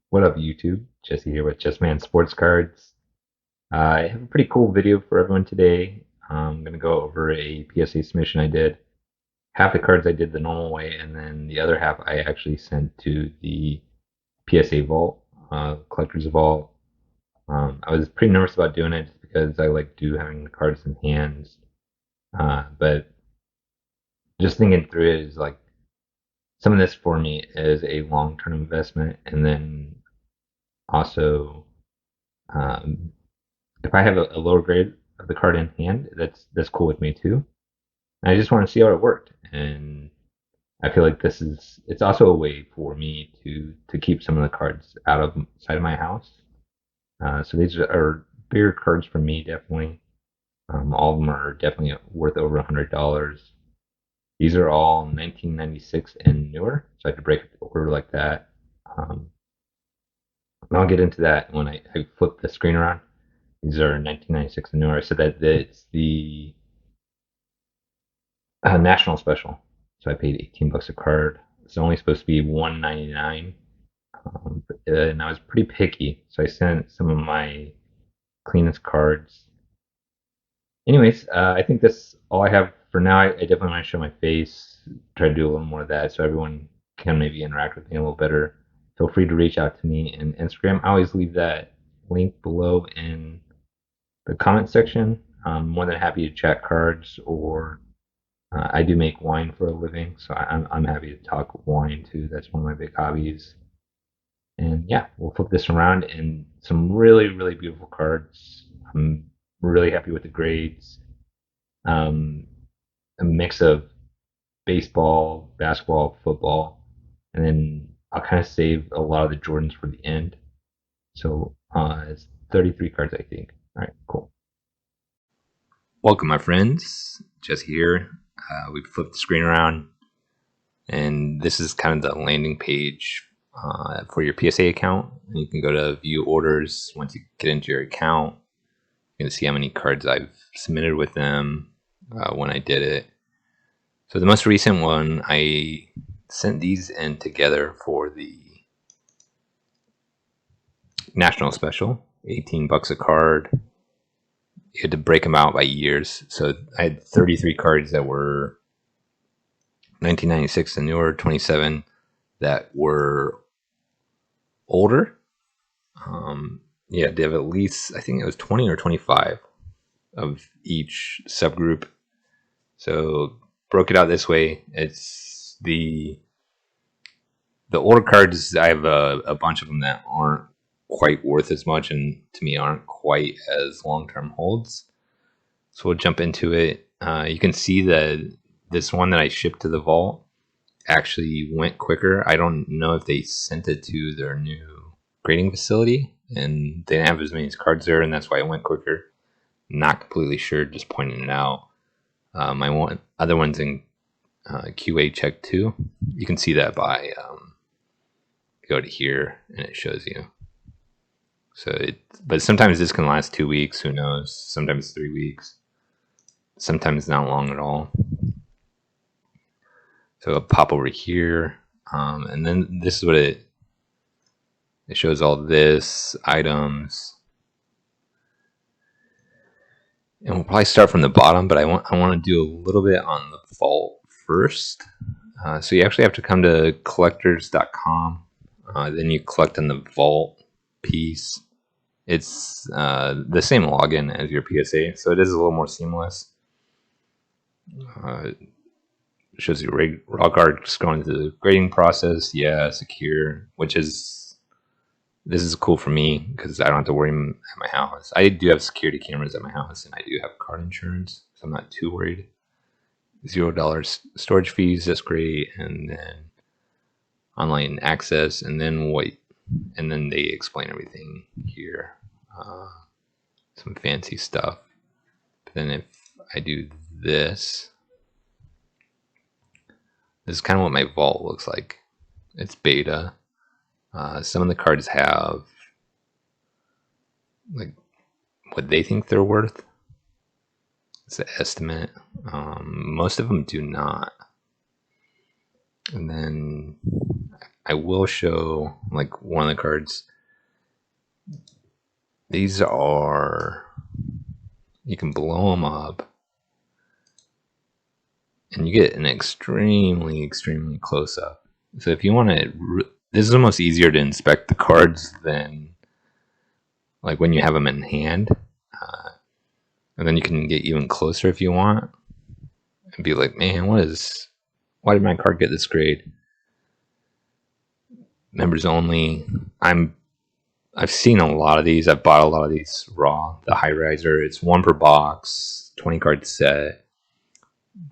What up, YouTube? Jesse here with Just Man Sports Cards. I have a pretty cool video for everyone today. I'm going to go over a PSA submission I did. Half the cards I did the normal way, and then the other half I actually sent to the PSA Vault, Collector's Vault. I was pretty nervous about doing it just because I like do having the cards in hands. But just thinking through it is like some of this for me is a long-term investment, and then also um, if I have a lower grade of the card in hand, that's cool with me too. And I just want to see how it worked, and I feel like it's also a way for me to keep some of the cards out of side of my house. So these are bigger cards for me, definitely. All of them are definitely worth over $100. These are all 1996 and newer, so I had to break the order like that. Um, and I'll get into that when I flip the screen around. These are 1996 and newer. I said that it's the national special, so I paid $18 a card. It's only supposed to be $1.99, and I was pretty picky, so I sent some of my cleanest cards. Anyways, I think that's all I have for now. I definitely want to show my face, try to do a little more of that, so everyone can maybe interact with me a little better. Feel free to reach out to me in Instagram. I always leave that link below in the comment section. I'm more than happy to chat cards, or I do make wine for a living, so I'm happy to talk wine too. That's one of my big hobbies. And yeah, we'll flip this around and some really beautiful cards. I'm really happy with the grades. Um, a mix of baseball, basketball, football, and then I'll kind of save a lot of the Jordans for the end. So it's 33 cards, I think. All right, cool. Welcome, my friends. Jesse here. We flipped the screen around, and this is kind of the landing page for your PSA account. And you can go to view orders. Once you get into your account, you can see how many cards I've submitted with them when I did it. So the most recent one, I sent these in together for the national special, $18 a card. You had to break them out by years. So I had 33 cards that were 1996 and newer, 27 that were older. Yeah, they have at least, I think it was 20 or 25 of each subgroup. So broke it out this way. It's the older cards. I have a bunch of them that aren't quite worth as much, and to me aren't quite as long-term holds. So we'll jump into it. You can see that this one that I shipped to the vault actually went quicker. I don't know if they sent it to their new grading facility and they didn't have as many cards there, and that's why it went quicker. Not completely sure, just pointing it out. My other one's in QA check too. You can see that by go to here and it shows you. But sometimes this can last 2 weeks. Who knows? Sometimes 3 weeks. Sometimes not long at all. So I'll pop over here, and then this is what it shows. All this items, and we'll probably start from the bottom. But I want to do a little bit on the vault first. So you actually have to come to collectors.com. Then you collect on the vault piece. It's the same login as your PSA, so it is a little more seamless. Shows you raw cards going through the grading process. Yeah, secure, this is cool for me because I don't have to worry at my house. I do have security cameras at my house, and I do have card insurance, so I'm not too worried. $0 storage fees, that's great. And then online access, and then they explain everything here. Some fancy stuff. But then if I do this is kind of what my vault looks like. It's beta. Some of the cards have like what they think they're worth. It's an estimate. Most of them do not. And then I will show like one of the cards. These are, you can blow them up and you get an extremely close up. So if you want to, this is almost easier to inspect the cards than like when you have them in hand. And then you can get even closer if you want and be like, man, why did my card get this grade? Members only. I've seen a lot of these. I've bought a lot of these raw. The high riser, it's 1 per box, 20 card set.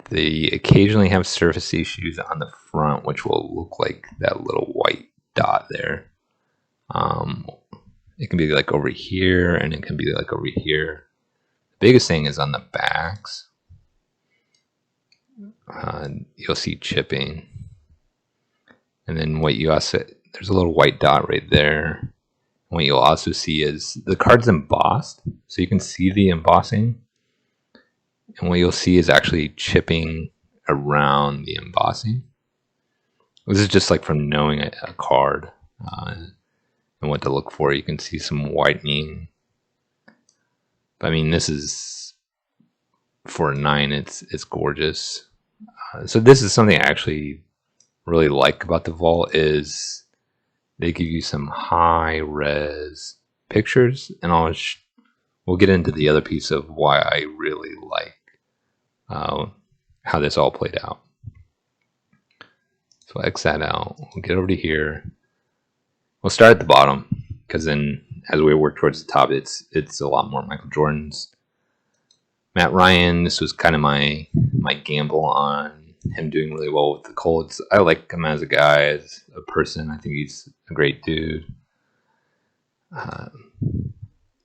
They occasionally have surface issues on the front, which will look like that little white dot there. It can be like over here, and it can be like over here. The biggest thing is on the backs. You'll see chipping. And then what you also, there's a little white dot right there. What you'll also see is the card's embossed, so you can see the embossing. And what you'll see is actually chipping around the embossing. This is just like from knowing a card and what to look for. You can see some whitening. But I mean, this is for a 9. It's gorgeous. So this is something I actually really like about the vault is they give you some high res pictures, and we'll get into the other piece of why I really like how this all played out. So X that out. We'll get over to here. We'll start at the bottom because then as we work towards the top, it's a lot more Michael Jordans. Matt Ryan, this was kind of my gamble on him doing really well with the Colts. I like him as a guy, as a person. I think he's a great dude.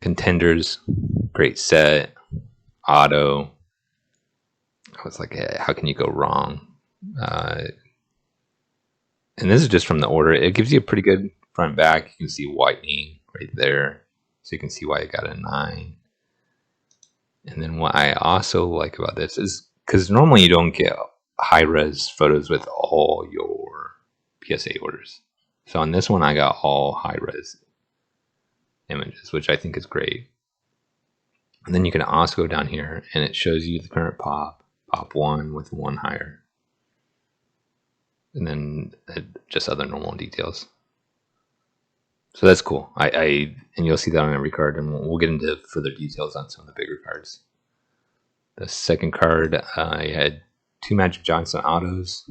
Contenders, great set. Auto. I was like, hey, how can you go wrong? And this is just from the order. It gives you a pretty good front back. You can see whitening right there. So you can see why I got a 9. And then what I also like about this is, because normally you don't get high-res photos with all your PSA orders. So on this one, I got all high-res images, which I think is great. And then you can also go down here, and it shows you the current pop 1 with 1 higher. And then just other normal details. So that's cool. And you'll see that on every card, and we'll get into further details on some of the bigger cards. The second card, I had 2 Magic Johnson autos.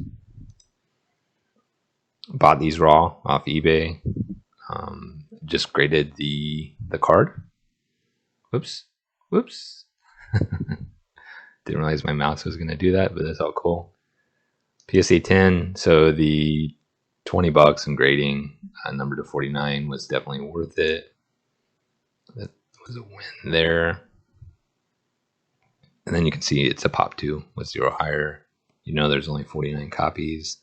Bought these raw off eBay. Just graded the card. Whoops. Didn't realize my mouse was going to do that, but that's all cool. PSA 10, so the $20 in grading, number to 49 was definitely worth it. That was a win there. And then you can see it's a pop 2 with 0 higher. You know there's only 49 copies.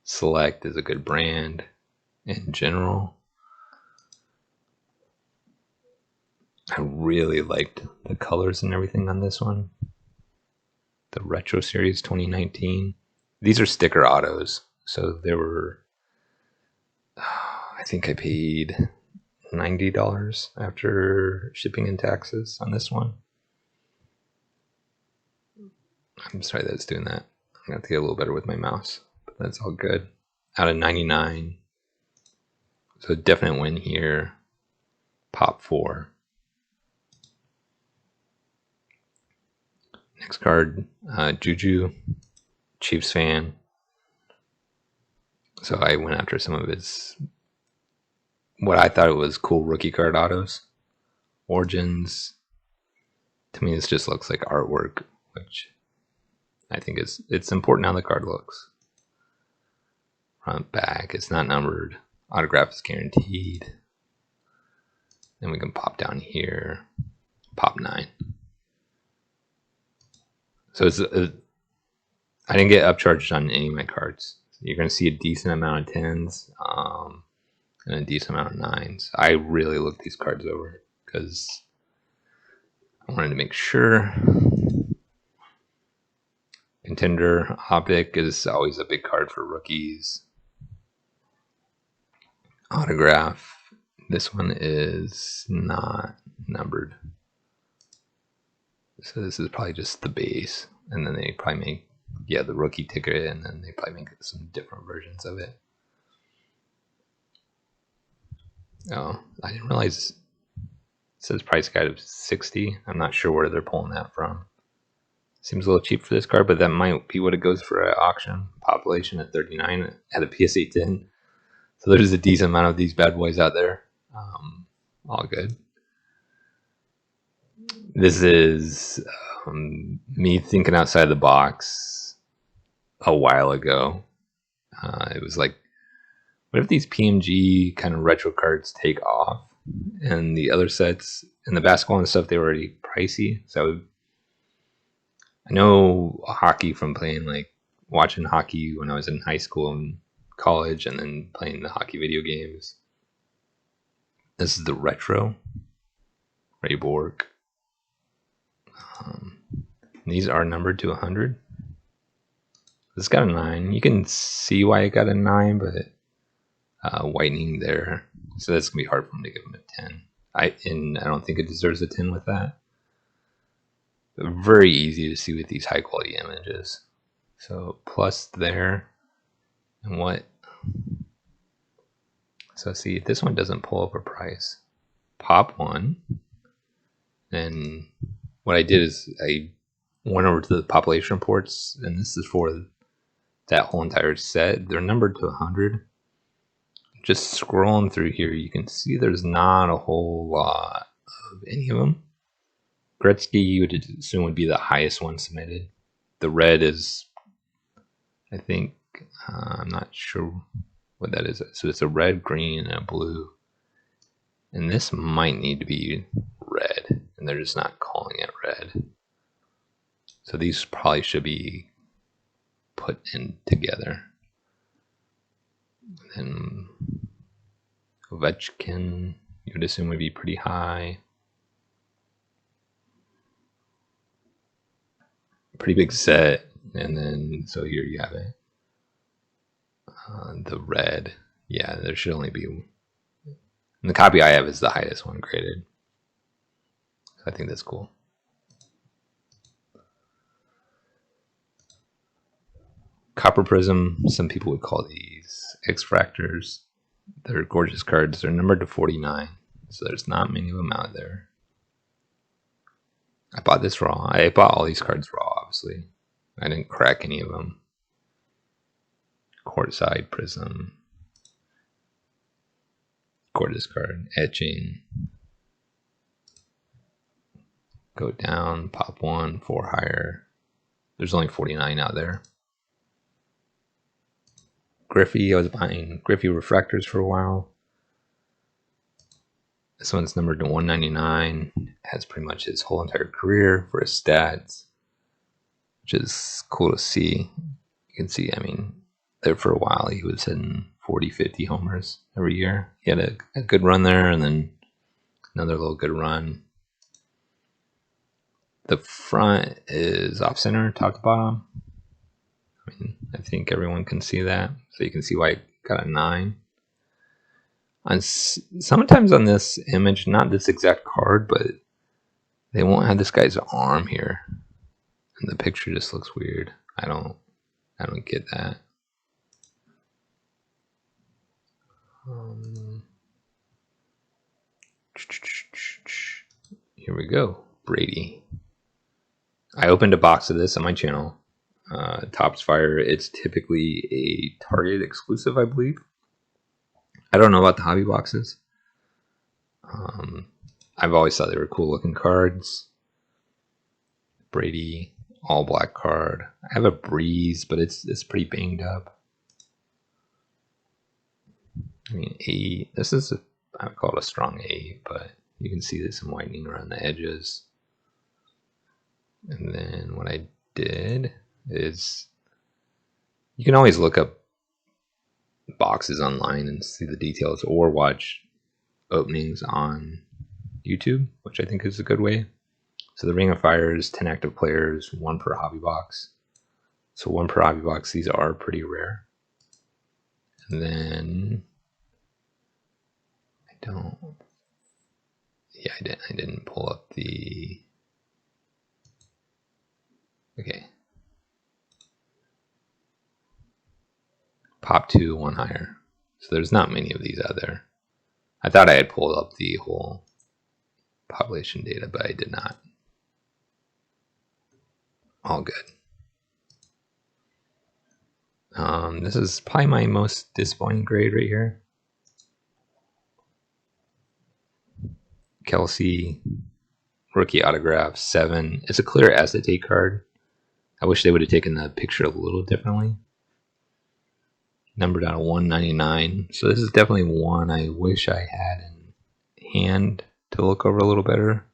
Select is a good brand in general. I really liked the colors and everything on this one. The Retro Series 2019. These are sticker autos. So there were, I think I paid $90 after shipping and taxes on this one. I'm sorry that it's doing that. I'm going to have to get a little better with my mouse, but that's all good. Out of 99. So definite win here. Pop 4. Next card, Juju, Chiefs fan. So I went after some of his, what I thought it was cool rookie card autos. Origins. To me, this just looks like artwork, which I think it's important how the card looks. Front, back, it's not numbered. Autograph is guaranteed. Then we can pop down here. Pop 9. So I didn't get upcharged on any of my cards. You're going to see a decent amount of 10s and a decent amount of 9s. I really looked these cards over because I wanted to make sure. Contender Optic is always a big card for rookies. autograph. This one is not numbered. So this is probably just the base. And then they probably make, yeah, the rookie ticket, and then they probably make some different versions of it. Oh, I didn't realize it says price guide of 60. I'm not sure where they're pulling that from. Seems a little cheap for this card, but that might be what it goes for at auction. Population at 39 at a PSA 10. So there's a decent amount of these bad boys out there. All good. This is me thinking outside the box a while ago. It was like, what if these PMG kind of retro cards take off, and the other sets and the basketball and stuff, they were already pricey. So I know hockey from playing, like watching hockey when I was in high school and college, and then playing the hockey video games. This is the retro Bourque. These are numbered to 100. This got a 9. You can see why it got a 9, but whitening there, so that's gonna be hard for him to give him a 10. I don't think it deserves a 10 with that. But very easy to see with these high quality images. So plus there, and what? So see, if this one doesn't pull up a price, pop one. And what I did is I went over to the population reports, and this is for that whole entire set. They're numbered to 100. Just scrolling through here, you can see there's not a whole lot of any of them. Gretzky, you would assume, would be the highest one submitted. The red is, I think, I'm not sure what that is. So it's a red, green, and a blue. And this might need to be red, and they're just not calling it red. So these probably should be put in together. And Ovechkin, you would assume, would be pretty high. Pretty big set. And then, so here you have it. The red. Yeah, there should only be. And the copy I have is the highest one graded. So I think that's cool. Copper Prism, some people would call these X-Fractors. They're gorgeous cards. They're numbered to 49, so there's not many of them out there. I bought this raw. I bought all these cards raw, obviously. I didn't crack any of them. Courtside Prism. Gorgeous card. Etching. Go down, pop one, 4 higher. There's only 49 out there. Griffey, I was buying Griffey Refractors for a while. This one's numbered to 199. Has pretty much his whole entire career for his stats, which is cool to see. You can see, I mean, there for a while he was hitting 40, 50 homers every year. He had a good run there, and then another little good run. The front is off center, top to bottom. I mean, I think everyone can see that, so you can see why it got a 9. Sometimes on this image, not this exact card, but they won't have this guy's arm here, and the picture just looks weird. I don't get that. Here we go, Brady. I opened a box of this on my channel. Topps Fire. It's typically a Target exclusive, I believe. I don't know about the hobby boxes. I've always thought they were cool looking cards. Brady, all black card. I have a Breeze, but it's pretty banged up. I mean, this is I would call it a strong A, but you can see there's some whitening around the edges. And then what I did is, you can always look up boxes online and see the details, or watch openings on YouTube, which I think is a good way. So the Ring of Fire is 10 active players, 1 per hobby box. So 1 per hobby box. These are pretty rare. And then I didn't pull up the. Okay. Pop 2, one higher. So there's not many of these out there. I thought I had pulled up the whole population data, but I did not. All good. This is probably my most disappointing grade right here. Kelce, rookie autograph, 7. It's a clear acetate card. I wish they would have taken the picture a little differently. Numbered out of 199. So this is definitely one I wish I had in hand to look over a little better.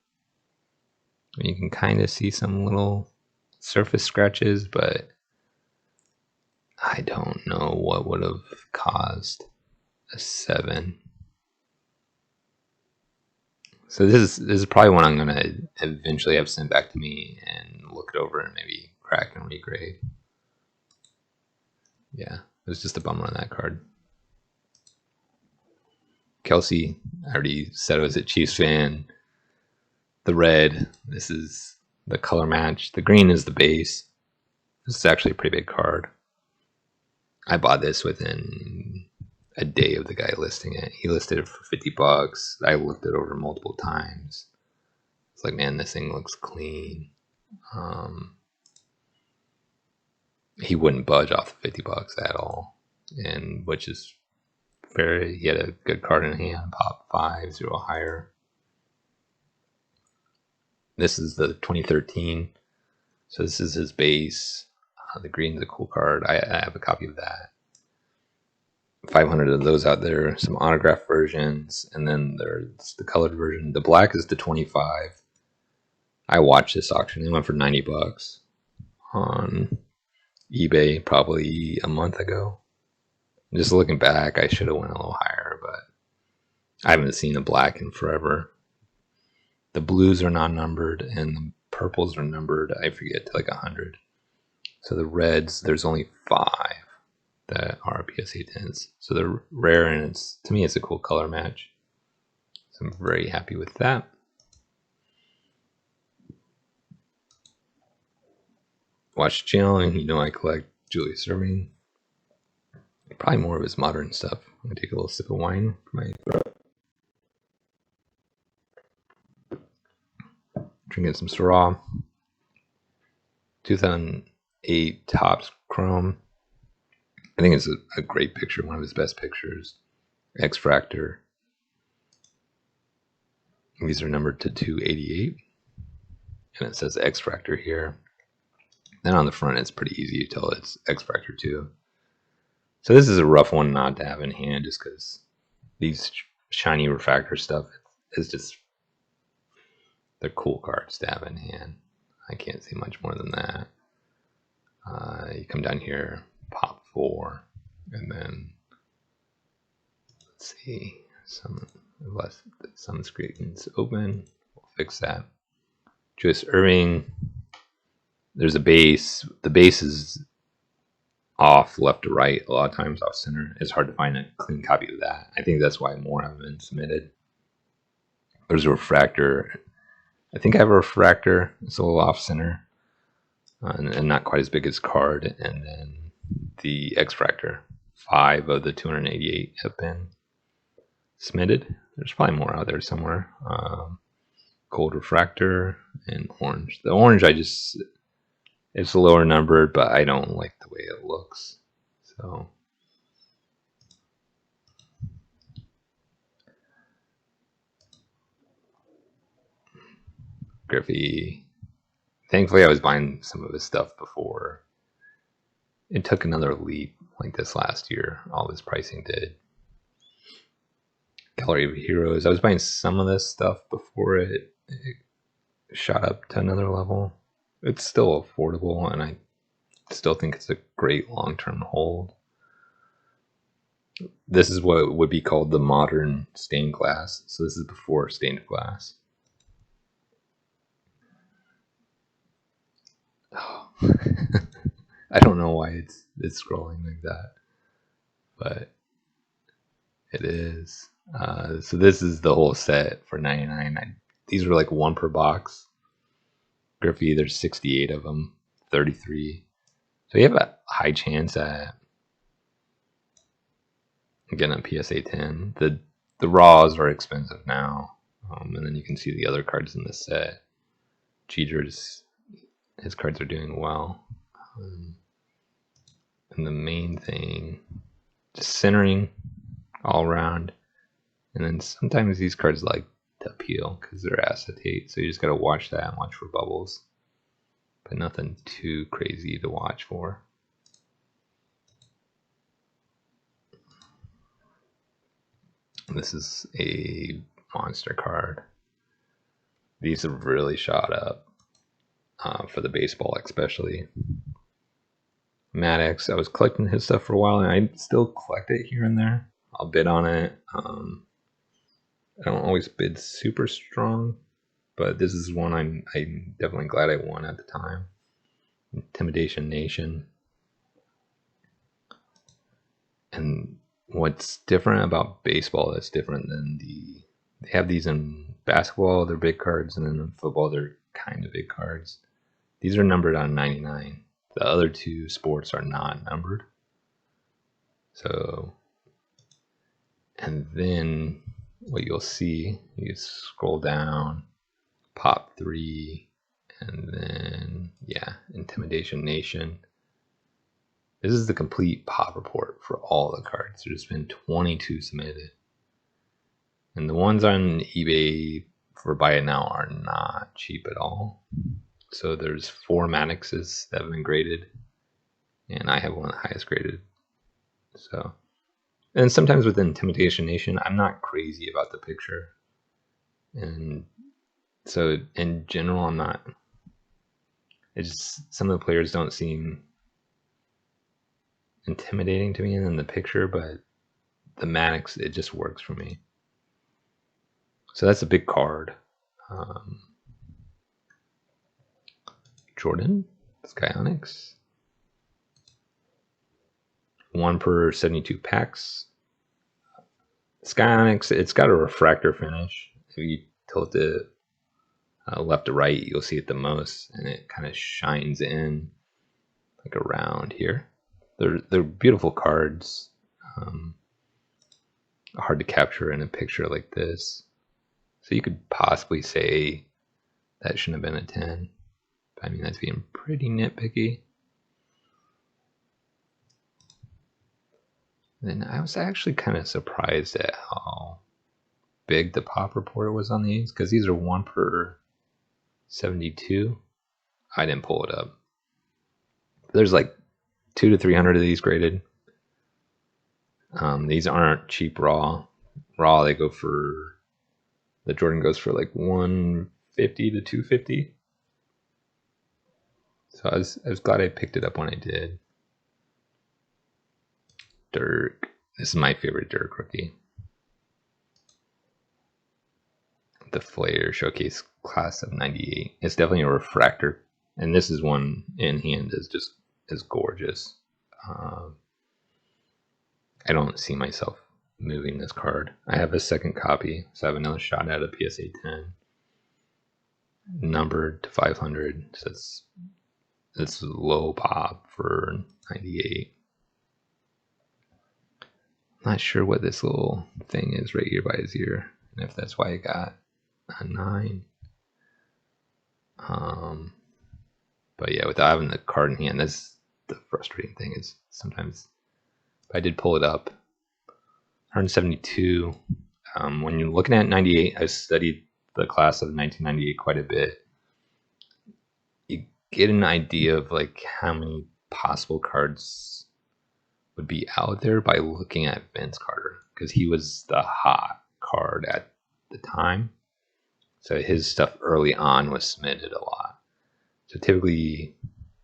You can kind of see some little surface scratches, but I don't know what would have caused a 7. So this is probably one I'm gonna eventually have sent back to me and look it over and maybe crack and regrade. Yeah, it was just a bummer on that card. Kelce, I already said I was a Chiefs fan. The red, this is the color match. The green is the base. This is actually a pretty big card. I bought this within a day of the guy listing it. He listed it for $50. I looked it over multiple times. It's like, man, this thing looks clean. He wouldn't budge off the $50 at all, and which is fair. He had a good card in hand. Pop 5, 0 higher. This is the 2013. So this is his base. The green's a cool card. I have a copy of that. 500 of those out there. Some autograph versions, and then there's the colored version. The black is the 25. I watched this auction. It went for $90 on eBay probably a month ago. Just looking back, I should have went a little higher, but I haven't seen a black in forever. The blues are not numbered, and the purples are numbered. I forget, to like 100. So the reds, there's only 5 that are PSA 10s. So they're rare, and to me, it's a cool color match. So I'm very happy with that. Watch the channel, and you know I collect Julius Erving. Probably more of his modern stuff. I'm gonna take a little sip of wine for my throat. Drinking some Syrah. 2008 Topps Chrome. I think it's a great picture, one of his best pictures. X-Fractor. These are numbered to 288. And it says X-Fractor here. Then on the front, it's pretty easy to tell it's X-Fractor 2. So this is a rough one not to have in hand, just because these shiny refractor stuff is just, they're cool cards to have in hand. I can't see much more than that. You come down here, pop 4, and then let's see, some screens open. We'll fix that. Julius Erving. There's a base. The base is off left to right, a lot of times off center. It's hard to find a clean copy of that. I think that's why more have been submitted. There's a refractor. I think I have a refractor. It's a little off center and not quite as big as card. And then the X-Fractor. 5 of the 288 have been submitted. There's probably more out there somewhere. Gold refractor and orange. The orange, it's lower numbered, but I don't like the way it looks. So Griffey. Thankfully, I was buying some of his stuff before it took another leap like this last year. All this pricing did. Gallery of Heroes. I was buying some of this stuff before it shot up to another level. It's still affordable, and I still think it's a great long-term hold. This is what would be called the modern stained glass. So this is before stained glass. Oh. I don't know why it's scrolling like that, but it is. So this is the whole set for $99. these were like 1 per box. Griffey, there's 68 of them, 33. So you have a high chance at getting a PSA 10. The raws are expensive now. And then you can see the other cards in the set. Jeter's, his cards are doing well. And the main thing, just centering all around. And then sometimes these cards like to peel because they're acetate. So you just got to watch that and watch for bubbles. But nothing too crazy to watch for. This is a monster card. These have really shot up for the baseball especially. Maddox, I was collecting his stuff for a while and I still collect it here and there. I'll bid on it. I don't always bid super strong, but this is one I'm definitely glad I won at the time. Intimidation Nation. And what's different about baseball that's different than they have these in basketball, they're big cards, and then in football, they're kind of big cards. These are numbered on 99. The other two sports are not numbered. So, and then what you'll see, you scroll down, pop 3, and then, yeah, Intimidation Nation. This is the complete pop report for all the cards. There's been 22 submitted. And the ones on eBay for buy it now are not cheap at all. So there's 4 Maddoxes that have been graded. And I have one of the highest graded. So, and sometimes with Intimidation Nation, I'm not crazy about the picture. And so in general, I'm not. It's just some of the players don't seem intimidating to me in the picture, but the Maddox, it just works for me. So that's a big card. Jordan, Skyonix. 1 per 72 packs. Skyonix, it's got a refractor finish. If you tilt it left to right, you'll see it the most, and it kind of shines in like around here. They're beautiful cards. Hard to capture in a picture like this. So you could possibly say that shouldn't have been a 10. But I mean, that's being pretty nitpicky. Then I was actually kind of surprised at how big the pop report was on these, because these are 1 per 72. I didn't pull it up. There's like 200 to 300 of these graded. These aren't cheap raw. Raw, they go for, the Jordan goes for like 150 to 250. So I was glad I picked it up when I did. Dirk. This is my favorite Dirk rookie. The Flair Showcase class of 98. It's definitely a refractor. And this is one in hand is gorgeous. I don't see myself moving this card. I have a second copy, so I have another shot at a PSA 10. Numbered to 500, so it's low pop for 98. Not sure what this little thing is right here by his ear, and if that's why I got a 9. But yeah, without having the card in hand, that's the frustrating thing, is sometimes I did pull it up. 172. When you're looking at 98, I studied the class of 1998 quite a bit. You get an idea of like how many possible cards would be out there by looking at Vince Carter, because he was the hot card at the time. So his stuff early on was submitted a lot. So typically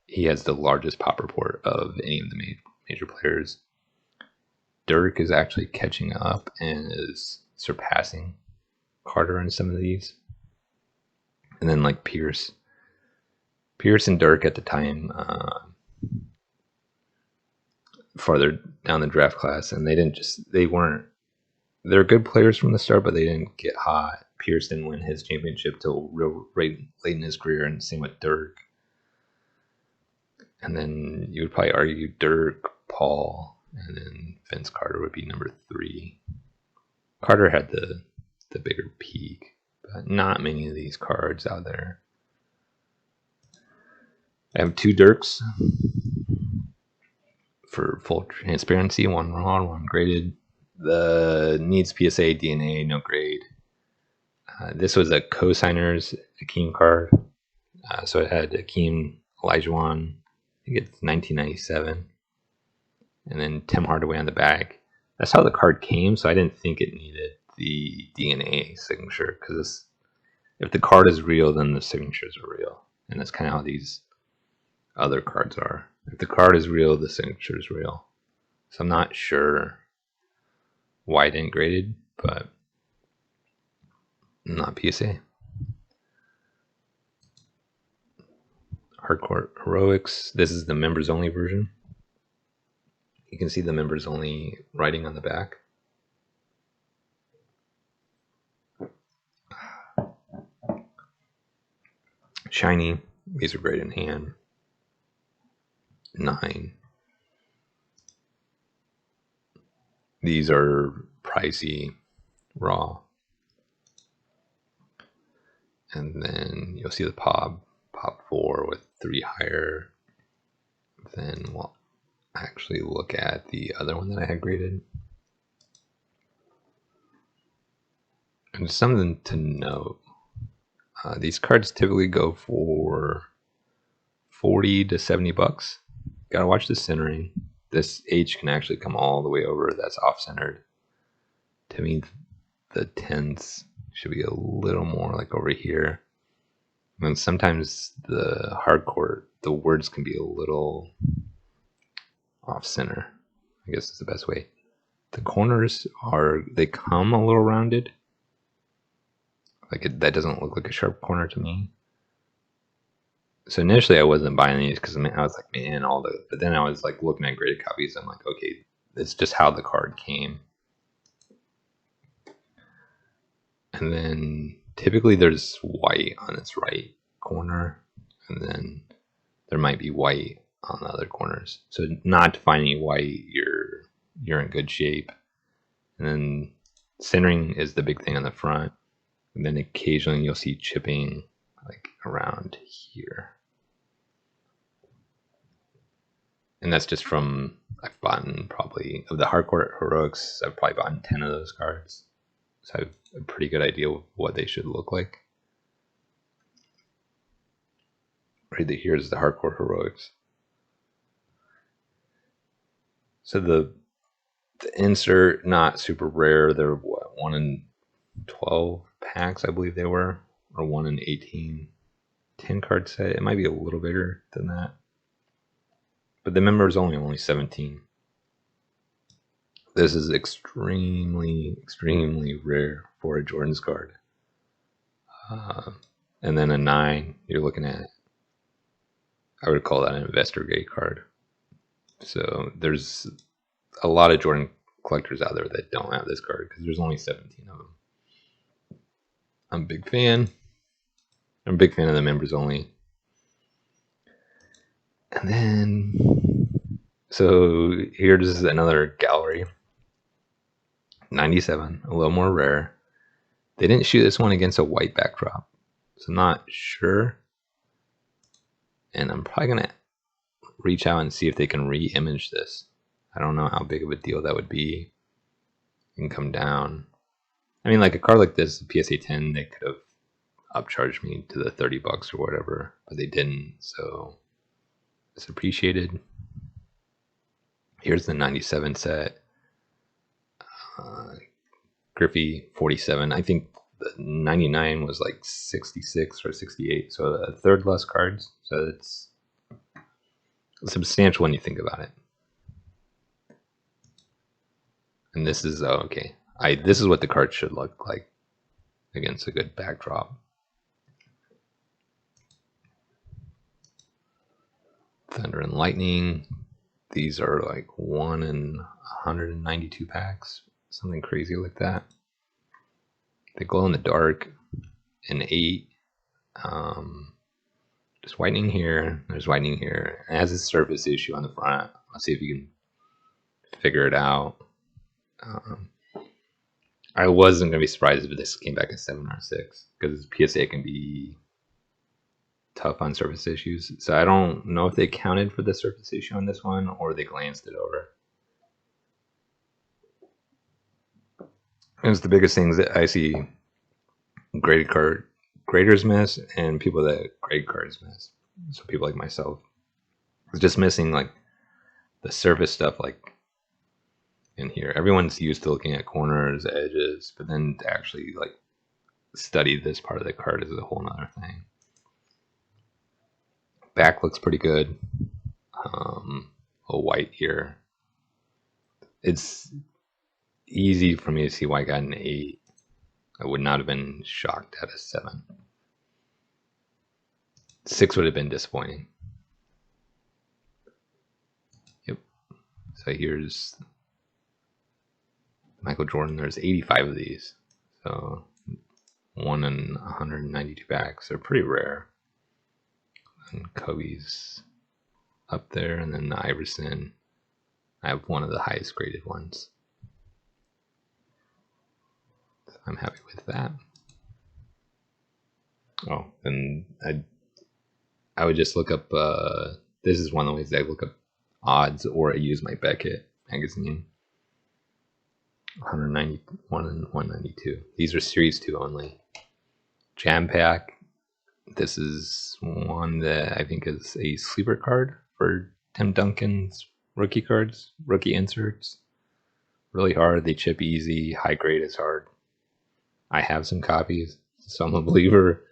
he has the largest pop report of any of the major players. Dirk is actually catching up and is surpassing Carter in some of these. And then like Pierce and Dirk at the time, farther down the draft class, and they're good players from the start, but they didn't get hot Pierce didn't win his championship till real late in his career, and same with Dirk. And then you would probably argue Dirk, Paul, and then Vince Carter would be number 3. Carter had the bigger peak, but not many of these cards out there. I have 2 Dirks for full transparency, 1 raw, 1 graded. The needs PSA, DNA, no grade. This was a co-signer's Akeem card. So it had Akeem Olajuwon, I think it's 1997. And then Tim Hardaway on the back. That's how the card came, so I didn't think it needed the DNA signature, because if the card is real, then the signatures are real. And that's kind of how these other cards are. If the card is real, the signature is real. So I'm not sure why I didn't grade it, but not PSA. Hardcore Heroics. This is the members only version. You can see the members only writing on the back. Shiny. These are great in hand. 9. These are pricey, raw. And then you'll see the pop 4 with 3 higher. Then we'll actually look at the other one that I had graded. And something to note, these cards typically go for 40 to 70 bucks. Gotta watch the centering. This H can actually come all the way over. That's off-centered. To me, the 10s should be a little more like over here. And sometimes the hardcore, the words can be a little off-center. I guess is the best way. The corners they come a little rounded. That doesn't look like a sharp corner to me. So initially I wasn't buying these because I was like, man, but then I was like looking at graded copies. I'm like, okay, it's just how the card came. And then typically there's white on its right corner, and then there might be white on the other corners. So not finding white, you're in good shape. And then centering is the big thing on the front. And then occasionally you'll see chipping like around here. And that's just from, I've bought probably, of the hardcore heroics, I've probably bought 10 of those cards. So I have a pretty good idea of what they should look like. Right here's the hardcore heroics. So the insert, not super rare. They're what, 1 in 12 packs, I believe they were, or 1 in 18. 10 card set. It might be a little bigger than that. But the member is only 17. This is extremely, extremely rare for a Jordan's card. And then a 9, you're looking at, I would call that an investor grade card. So there's a lot of Jordan collectors out there that don't have this card because there's only 17 of them. I'm a big fan. I'm a big fan of the members only. And then, so here's another gallery. 97, a little more rare. They didn't shoot this one against a white backdrop, so I'm not sure. And I'm probably going to reach out and see if they can re-image this. I don't know how big of a deal that would be. You can come down. I mean, like a card like this, PSA 10, they could have upcharged me to the 30 bucks or whatever, but they didn't, so it's appreciated. Here's the 97 set. Griffey 47. I think the 99 was like 66 or 68, so a third less cards. So it's substantial when you think about it. And this is okay. This is what the card should look like against a good backdrop. Thunder and Lightning. These are like 1 in 192 packs, something crazy like that. They glow in the dark. An 8. Just whitening here. There's whitening here. It has a surface issue on the front. Let's see if you can figure it out. I wasn't going to be surprised if this came back at 7 or 6, because PSA can be tough on surface issues. So I don't know if they counted for the surface issue on this one or they glanced it over. It's the biggest things that I see graders miss and people that grade cards miss. So people like myself, it's just missing like the surface stuff, like in here. Everyone's used to looking at corners, edges, but then to actually like study this part of the card is a whole nother thing. Back looks pretty good. A white here. It's easy for me to see why I got an 8. I would not have been shocked at a 7. 6 would have been disappointing. Yep. So here's Michael Jordan. There's 85 of these. So 1 in 192 packs. They're pretty rare. And Kobe's up there, and then the Iverson. I have one of the highest graded ones. So I'm happy with that. Oh, and I would just look up, this is one of the ways I look up odds, or I use my Beckett magazine. 191 and 192. These are Series 2 only. Jam Pack. This is one that I think is a sleeper card for Tim Duncan's rookie cards, rookie inserts. Really hard. They chip easy. High grade is hard. I have some copies, so I'm a believer.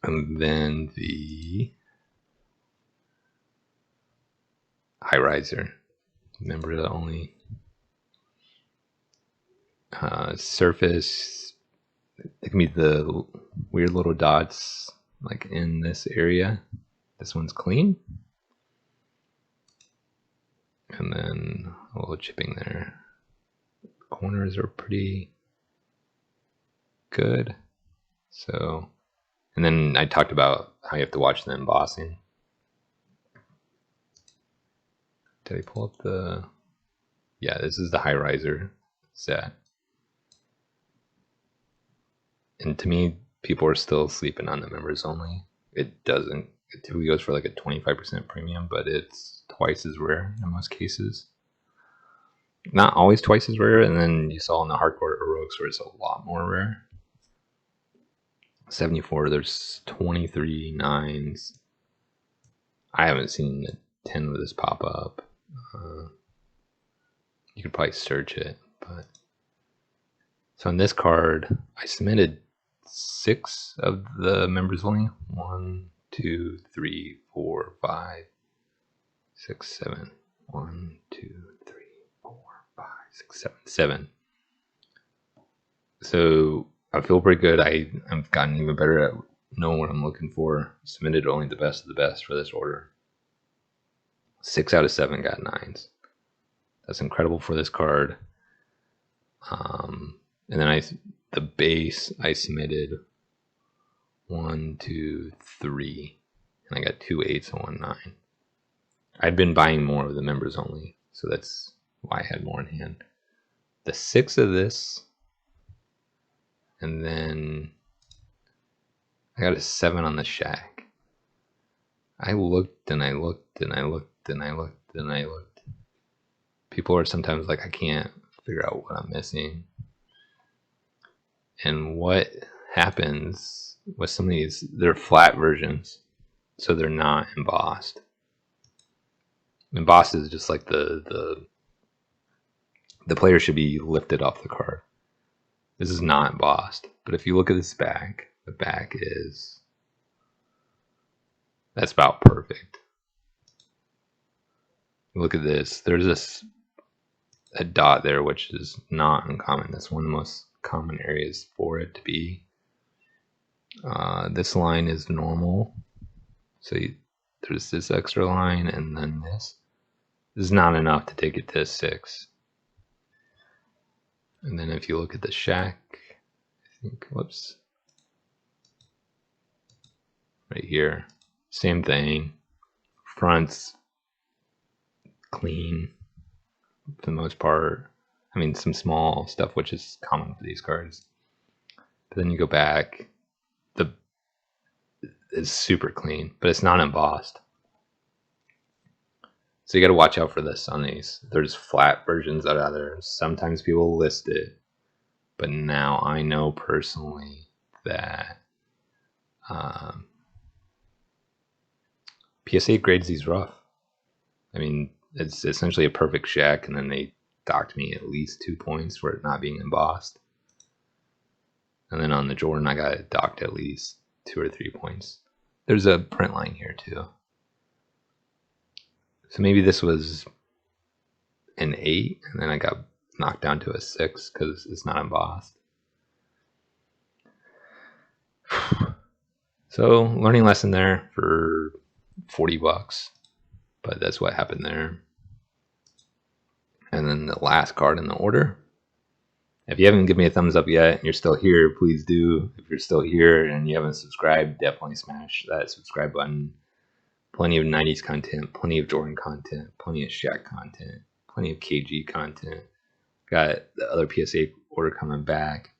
And then the High Riser. Remember the only surface. It can be the weird little dots like in this area. This one's clean. And then a little chipping there. Corners are pretty good. So, and then I talked about how you have to watch the embossing. Did I pull up the... Yeah, this is the High Riser set. And to me, people are still sleeping on the members only. It doesn't. It typically goes for like a 25% premium, but it's twice as rare in most cases. Not always twice as rare, and then you saw in the hardcore heroics where it's a lot more rare. 74, there's 23 9s. I haven't seen the 10 of this pop up. You could probably search it, but so on this card, I submitted 6 of the members only. 1, 2, 3, 4, 5, 6, 7. 1, 2, 3, 4, 5, 6, 7. 7. So I feel pretty good. I've gotten even better at knowing what I'm looking for. Submitted only the best of the best for this order. 6 out of 7 got 9s. That's incredible for this card. And then the base I submitted 1, 2, 3, and I got 2 8s and 1 9. I'd been buying more of the members only, so that's why I had more in hand. The 6 of this, and then I got a 7 on the Shack. I looked and I looked and I looked and I looked and I looked. People are sometimes like, I can't figure out what I'm missing. And what happens with some of these, they're flat versions, so they're not embossed. Embossed is just like the player should be lifted off the card. This is not embossed, but if you look at this back, the back is, that's about perfect. Look at this. There's a dot there, which is not uncommon. That's one of the most common areas for it to be. This line is normal. So there's this extra line and then this. This is not enough to take it to 6. And then if you look at the shack, I think, whoops, right here, same thing. Front's clean for the most part. I mean, some small stuff, which is common for these cards. But then you go back, it's super clean, but it's not embossed. So you got to watch out for this on these. There's flat versions out there. Sometimes people list it, but now I know personally that PSA grades these rough. I mean, it's essentially a perfect shack, and then they docked me at least 2 points for it not being embossed. And then on the Jordan, I got it docked at least 2 or 3 points. There's a print line here too. So maybe this was an 8, and then I got knocked down to a 6 because it's not embossed. So learning lesson there for $40, but that's what happened there. And then the last card in the order. If you haven't given me a thumbs up yet and you're still here, please do. If you're still here and you haven't subscribed, definitely smash that subscribe button. Plenty of 90s content, plenty of Jordan content, plenty of Shaq content, plenty of KG content. Got the other PSA order coming back.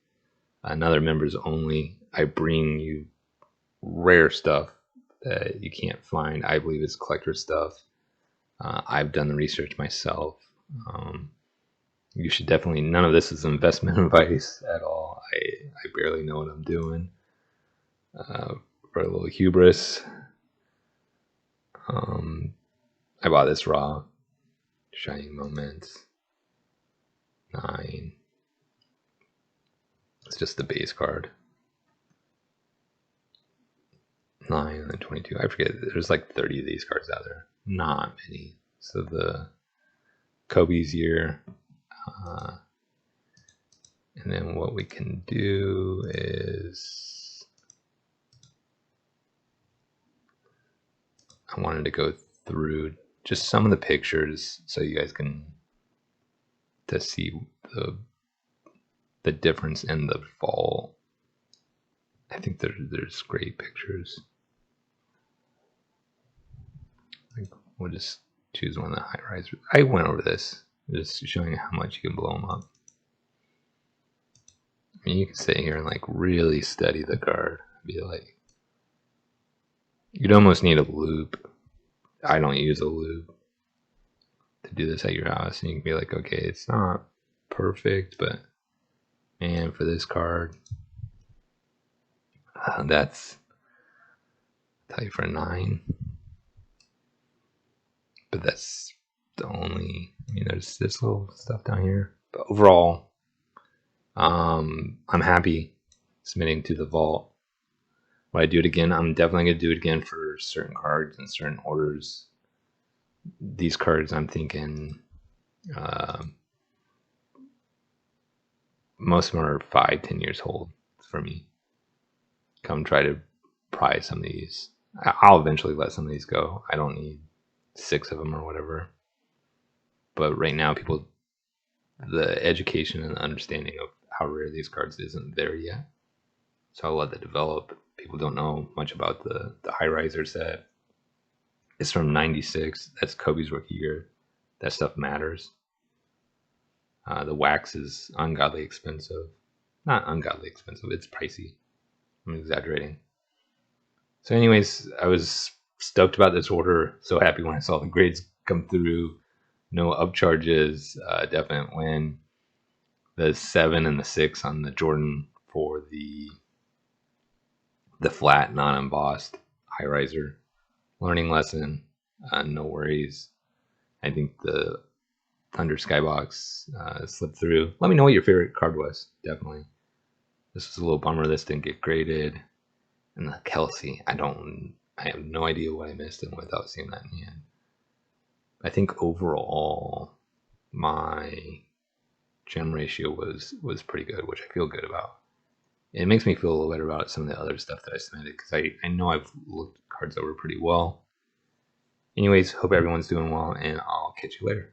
Another members only. I bring you rare stuff that you can't find. I believe it's collector stuff. I've done the research myself. You should definitely, none of this is investment advice at all. I barely know what I'm doing. For a little hubris, I bought this raw. Shining Moments 9. It's just the base card. 9 and then 22. I forget. There's like 30 of these cards out there. Not many. So the Kobe's year. And then what we can do is I wanted to go through just some of the pictures so you guys can to see the difference in the fall. I think there's great pictures. We'll just choose one of the high risers. I went over this, just showing you how much you can blow them up. I mean, you can sit here and like really study the card. Be like, you'd almost need a loop. I don't use a loop to do this at your house, and you can be like, okay, it's not perfect, but man, for this card, that's, I'll tell you, for a 9. But that's the only, I mean, there's this little stuff down here. But overall, I'm happy submitting to the vault. When I do it again, I'm definitely going to do it again for certain cards and certain orders. These cards, I'm thinking, most of them are 5-10 years old for me. Come try to pry some of these. I'll eventually let some of these go. I don't need 6 of them or whatever. But right now, people, the education and the understanding of how rare these cards isn't there yet. So I'll let that develop. People don't know much about the high riser set. It's from 96. That's Kobe's rookie year. That stuff matters. The wax is ungodly expensive. Not ungodly expensive. It's pricey. I'm exaggerating. So anyways, I was stoked about this order. So happy when I saw the grades come through. No upcharges. Definite win. The 7 and the 6 on the Jordan for the flat, non-embossed high riser. Learning lesson. No worries. I think the Thunder Skybox slipped through. Let me know what your favorite card was. Definitely. This was a little bummer. This didn't get graded. And the Kelce, I have no idea what I missed and without seeing that in the end. I think overall my gem ratio was pretty good, which I feel good about. It makes me feel a little better about some of the other stuff that I submitted because I know I've looked cards over pretty well. Anyways, hope everyone's doing well, and I'll catch you later.